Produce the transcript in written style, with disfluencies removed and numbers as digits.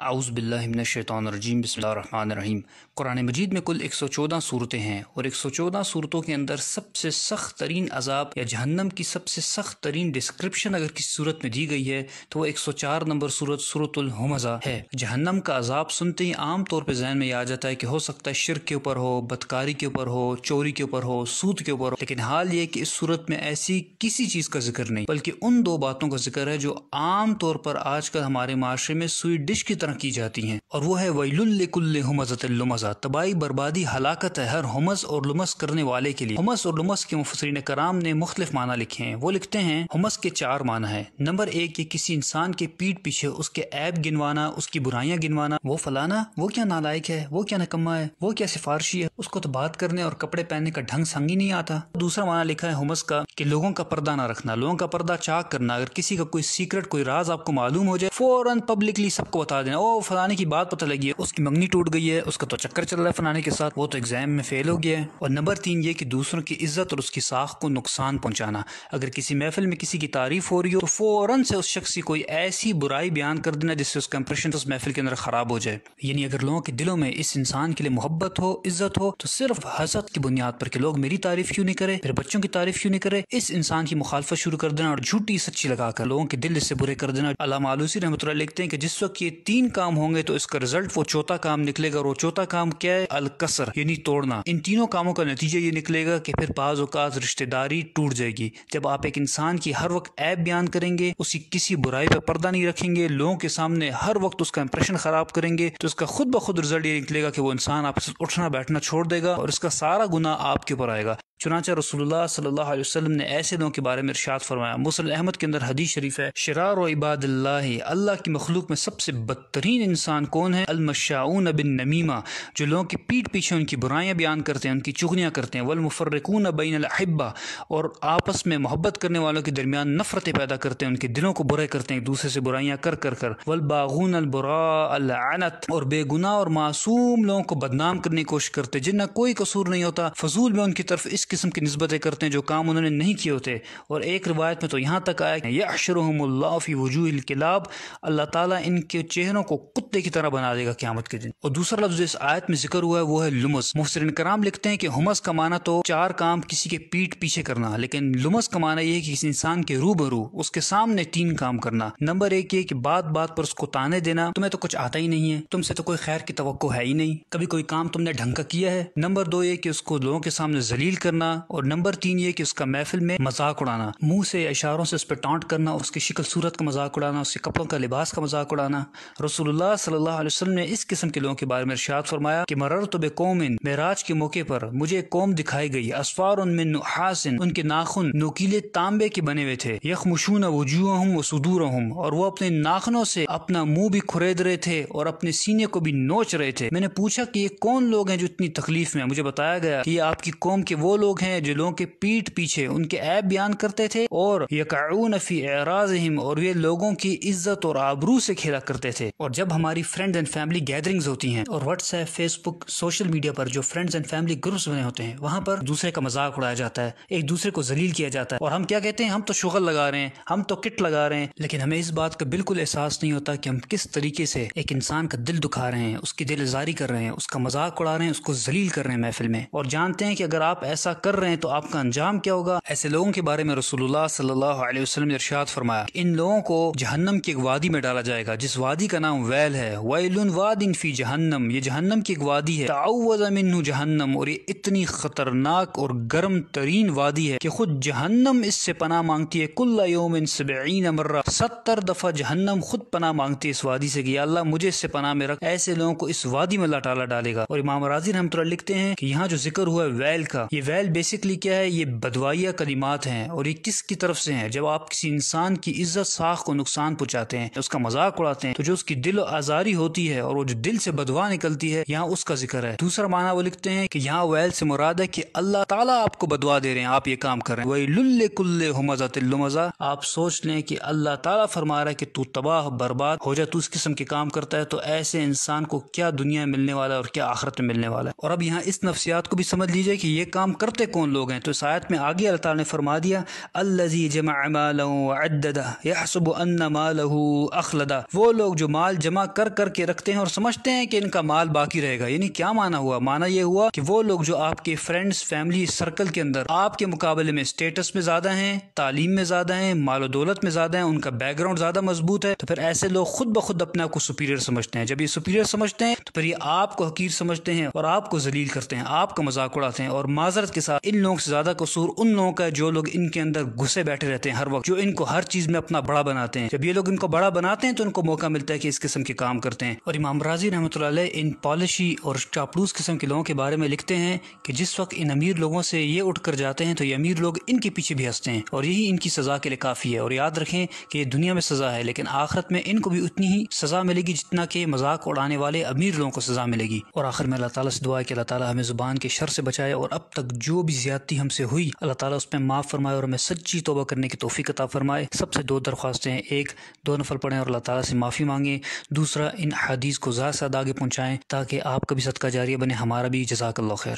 اعوذ باللہ من الشیطان الرجیم بسم اللہ الرحمن الرحیم۔ قرآن مجید میں کل 114 صورتیں ہیں اور 114 صورتوں کے اندر سب سے سخت ترین عذاب یا جہنم کی سب سے سخت ترین ڈسکرپشن اگر کسی صورت میں دی گئی ہے تو وہ 104 نمبر صورت سورۃ الہمزہ ہے۔ جہنم کا عذاب سنتے ہی عام طور پہ ذہن میں یہ آ جاتا ہے کہ ہو سکتا ہے شرک کے اوپر ہو، بدکاری کے اوپر ہو، چوری کے اوپر ہو، سود کے اوپر ہو، لیکن حال یہ کہ اس صورت میں ایسی کسی چیز کا ذکر نہیں بلکہ ان دو باتوں کا ذکر ہے جو عام طور پر آج کل ہمارے معاشرے میں سوئی ڈش کی طرح کی جاتی ہیں، اور وہ ہے ویل لکل ہمزۃ لمزہ، تباہی بربادی ہلاکت ہے ہر ہمز اور لمز کرنے والے کے لیے۔ ہمز اور لمز کے مفسرین کرام نے مختلف معنی لکھے ہیں۔ وہ لکھتے ہیں ہمز کے 4 معنی ہیں۔ نمبر 1 یہ کسی انسان کے پیٹھ پیچھے اس کے عیب گنوانا، اس کی برائیاں گنوانا، وہ فلانا وہ کیا نالائق ہے، وہ کیا نکما ہے، وہ کیا سفارشی ہے، اس کو تو بات کرنے اور کپڑے پہننے کا ڈھنگ سنگ ہی نہیں آتا۔ دوسرا معنی لکھا ہے ہمز کا کہ لوگوں کا پردہ نہ رکھنا، لوگوں کا پردہ چاک کرنا، اگر کسی کا کوئی سیکرٹ کوئی راز آپ کو معلوم ہو جائے فوراً پبلکلی سب کو بتا دینا، او فلانے کی بات پتہ لگی ہے، اس کی منگنی ٹوٹ گئی ہے، اس کا تو چکر چل رہا ہے فلانے کے ساتھ، وہ تو ایگزام میں فیل ہو گیا ہے۔ اور نمبر 3 یہ کہ دوسروں کی عزت اور اس کی ساخت کو نقصان پہنچانا، اگر کسی محفل میں کسی کی تعریف ہو رہی ہو تو فوراً سے اس شخص کی کوئی ایسی برائی بیان کر دینا جس سے اس کا امپریشن اس محفل کے اندر خراب ہو جائے۔ یعنی اگر لوگوں کے دلوں میں اس انسان کے لیے محبت ہو، عزت ہو، تو صرف حسد کی بنیاد پر کہ لوگ میری تعریف کیوں نہیں کرے، میرے بچوں کی تعریف کیوں نہیں کرے، اس انسان کی مخالفت شروع کر دینا اور جھوٹی سچی لگا کر لوگوں کے دل سے برے کر دینا۔ علامہ آلوسی رحمۃ اللہ لکھتے ہیں کہ جس وقت یہ 3 کام ہوں گے تو اس کا رزلٹ وہ چوتھا کام نکلے گا، اور وہ چوتھا کام کیا ہے؟ الکسر، یعنی توڑنا۔ ان تینوں کاموں کا نتیجہ یہ نکلے گا کہ پھر بعض اوقات رشتہ داری ٹوٹ جائے گی۔ جب آپ ایک انسان کی ہر وقت عیب بیان کریں گے، اس کی کسی برائی پہ پردہ نہیں رکھیں گے، لوگوں کے سامنے ہر وقت اس کا امپریشن خراب کریں گے، تو اس کا خود بخود رزلٹ یہ نکلے گا کہ وہ انسان آپ سے اٹھنا بیٹھنا چھوڑ دے گا اور اس کا سارا گناہ آپ کے اوپر آئے گا۔ چنانچہ رسول اللہ صلی اللہ علیہ وسلم نے ایسے لوگوں کے بارے میں ارشاد فرمایا، مسلم احمد کے اندر حدیث شریف ہے، شرار و عباد اللہ کی مخلوق میں سب سے بدترین انسان کون ہے؟ المشاؤون بالنمیمہ، جو لوگوں کی پیٹھ پیچھے ان کی برائیاں بیان کرتے ہیں، ان کی چغلیاں کرتے ہیں، والمفرقون بین الاحبہ، اور آپس میں محبت کرنے والوں کے درمیان نفرتیں پیدا کرتے ہیں، ان کے دلوں کو برے کرتے ہیں ایک دوسرے سے برائیاں کر والباغون البراء اللعنت، اور بے گناہ اور معصوم لوگوں کو بدنام کرنے کی کوشش کرتے جن کا کوئی قصور نہیں ہوتا، فضول میں ان کی طرف اس قسم کی نسبتیں کرتے ہیں جو کام انہوں نے نہیں کیے ہوتے۔ اور ایک روایت میں تو یہاں تک آیا کہ یحشرہم اللہ فی وجوہ الکلاب، اللہ تعالیٰ ان کے چہروں کو کتے کی طرح بنا دے گا قیامت کے دن۔ اور دوسرا لفظ اس آیت میں ذکر ہوا ہے وہ ہے لمز۔ مفسرین کرام لکھتے ہیں کہ ہمز کا معنی تو 4 کام کسی کے پیٹھ پیچھے کرنا، لیکن لمز کا معنی یہ ہے کہ کسی انسان کے روبرو اس کے سامنے 3 کام کرنا۔ نمبر 1 یہ کہ بات بات پر اس کو تانے دینا، تمہیں تو کچھ آتا ہی نہیں ہے، تم سے تو کوئی خیر کی توقع ہے ہی نہیں، کبھی کوئی کام تم نے ڈھنگ کا کیا ہے۔ نمبر 2 یہ کہ اس کو لوگوں کے سامنے ذلیل کرنا، اور نمبر 3 یہ کہ اس کا محفل میں مذاق اڑانا، منہ سے اشاروں سے اس پہ ٹانٹ کرنا، اس کی شکل صورت کا مذاق اڑانا، اس کے کپڑوں کا لباس کا مذاق اڑانا۔ رسول اللہ صلی اللہ علیہ وسلم نے اس قسم کے لوگوں کے بارے میں ارشاد فرمایا کہ مررت بقوم، معراج کے موقع پر مجھے ایک قوم دکھائی گئی، اسفار من نحاس، ان کے ناخن نوکیلے تانبے کے بنے ہوئے تھے، یخمشون وجوہہم وصدورہم، اور وہ اپنے ناخنوں سے اپنا منہ بھی کھرید رہے تھے اور اپنے سینے کو بھی نوچ رہے تھے۔ میں نے پوچھا کہ یہ کون لوگ ہیں جو اتنی تکلیف میں ہیں؟ مجھے بتایا گیا کہ یہ آپ کی قوم کے وہ لوگ ہیں جو لوگوں کے پیٹھ پیچھے ان کے عیب بیان کرتے تھے، اور یقعون فی اعراضہم، اور یہ لوگوں کی عزت اور آبرو سے کھیلا کرتے تھے۔ اور جب ہماری فرینڈز اینڈ فیملی گیدرنگز ہوتی ہیں، اور واٹس ایپ، فیس بک، سوشل میڈیا پر جو فرینڈز اینڈ فیملی گروپس بنے ہوتے ہیں، وہاں پر دوسرے کا مذاق اڑایا جاتا ہے، ایک دوسرے کو ذلیل کیا جاتا ہے، اور ہم کیا کہتے ہیں؟ ہم تو شغل لگا رہے ہیں، ہم تو کٹ لگا رہے ہیں، لیکن ہمیں اس بات کا بالکل احساس نہیں ہوتا کہ ہم کس طریقے سے ایک انسان کا دل دکھا رہے ہیں، اس کی دل آزاری کر رہے ہیں، اس کا مذاق اڑا رہے ہیں، اس کو ذلیل کر رہے ہیں محفل میں، اور جانتے ہیں کہ اگر آپ ایسا کر رہے ہیں تو آپ کا انجام کیا ہوگا۔ ایسے لوگوں کے بارے میں رسول اللہ صلی اللہ علیہ وسلم نے ارشاد فرمایا کہ ان لوگوں کو جہنم کی ایک وادی میں ڈالا جائے گا جس وادی کا نام ویل ہے، ویل واد فی جہنم، یہ جہنم کی ایک وادی ہے، تعوذ منہ جہنم، اور یہ اتنی خطرناک اور گرم ترین وادی ہے کہ خود جہنم اس سے پناہ مانگتی ہے، کل یوم 70 مرہ، 70 دفعہ جہنم خود پناہ مانگتی ہے اس وادی سے کہ یا اللہ مجھے اس سے پناہ میں رکھ۔ ایسے لوگوں کو اس وادی میں اللہ تعالیٰ ڈالے گا۔ اور امام راضی رحمۃ اللہ لکھتے ہیں کہ یہاں جو ذکر ہوا ہے ویل کا، یہ ویل بیسکلی کیا ہے؟ یہ بدوائیہ کلمات ہیں، اور یہ کس کی طرف سے ہیں؟ جب آپ کسی انسان کی عزت ساخت کو نقصان پہنچاتے ہیں، اس کا مذاق اڑاتے ہیں، تو جو اس کی دل آزاری ہوتی ہے اور وہ جو دل سے بدوا نکلتی ہے، یہاں اس کا ذکر ہے۔ دوسرا معنی وہ لکھتے ہیں کہ یہاں ویل سے مراد ہے کہ اللہ تعالیٰ آپ کو بدوا دے رہے ہیں، آپ یہ کام کر رہے ہیں، ویل لکل ہمزۃ لمزہ، آپ سوچ لیں کہ اللہ تعالیٰ فرما رہا ہے کہ تو تباہ برباد ہو جا، تو اس قسم کے کام کرتا ہے، تو ایسے انسان کو کیا دنیا میں ملنے والا ہے اور کیا آخرت میں ملنے والا ہے۔ اور اب یہاں اس نفسیات کو بھی سمجھ لیجئے کہ یہ کام کر کرتے کون لوگ ہیں؟ تو اس آیت میں آگے اللہ تعالیٰ نے فرما دیا الذی جمع مالا وعددہ یحسب ان مالہ اخلدہ، وہ لوگ جو مال جمع کر کر کے رکھتے ہیں اور سمجھتے ہیں کہ ان کا مال باقی رہے گا۔ یعنی کیا معنی ہوا؟ معنی یہ ہوا کہ وہ لوگ جو آپ کے فرینڈز فیملی سرکل کے اندر آپ کے مقابلے میں اسٹیٹس میں زیادہ ہیں، تعلیم میں زیادہ ہیں، مال و دولت میں زیادہ ہیں، ان کا بیک گراؤنڈ زیادہ مضبوط ہے، تو پھر ایسے لوگ خود بخود اپنے آپ کو سپیریئر سمجھتے ہیں۔ جب یہ سپیریئر سمجھتے ہیں تو پھر یہ آپ کو حقیر سمجھتے ہیں اور آپ کو ذلیل کرتے ہیں، آپ کا مذاق اڑاتے ہیں۔ اور معذرت کے ساتھ ان لوگوں سے زیادہ قصور ان لوگوں کا ہے جو لوگ ان کے اندر گھسے بیٹھے رہتے ہیں ہر وقت، جو ان کو ہر چیز میں اپنا بڑا بناتے ہیں۔ جب یہ لوگ ان کو بڑا بناتے ہیں تو ان کو موقع ملتا ہے کہ اس قسم کے کام کرتے ہیں۔ اور امام رازی رحمۃ اللہ علیہ ان پالشی اور چاپلوس قسم کے لوگوں کے بارے میں لکھتے ہیں کہ جس وقت ان امیر لوگوں سے یہ اٹھ کر جاتے ہیں تو یہ امیر لوگ ان کے پیچھے بھی ہنستے ہیں، اور یہی ان کی سزا کے لیے کافی ہے۔ اور یاد رکھیں کہ یہ دنیا میں سزا ہے، لیکن آخرت میں ان کو بھی اتنی ہی سزا ملے گی جتنا کہ مذاق اڑانے والے امیر لوگوں کو سزا ملے گی۔ اور آخر میں اللہ تعالیٰ سے دعا ہے کہ اللہ تعالیٰ ہمیں زبان کے شر سے بچائے، اور اب تک جو بھی زیادتی ہم سے ہوئی اللہ تعالیٰ اس پہ معاف فرمائے اور ہمیں سچی توبہ کرنے کی توفیق عطا فرمائے۔ سب سے دو درخواستیں ہیں، ایک 2 نفل پڑھیں اور اللہ تعالیٰ سے معافی مانگیں، دوسرا ان حدیث کو زیادہ سے زیادہ آگے پہنچائیں تاکہ آپ کا بھی صدقہ جاریہ بنے، ہمارا بھی۔ جزاک اللہ خیر۔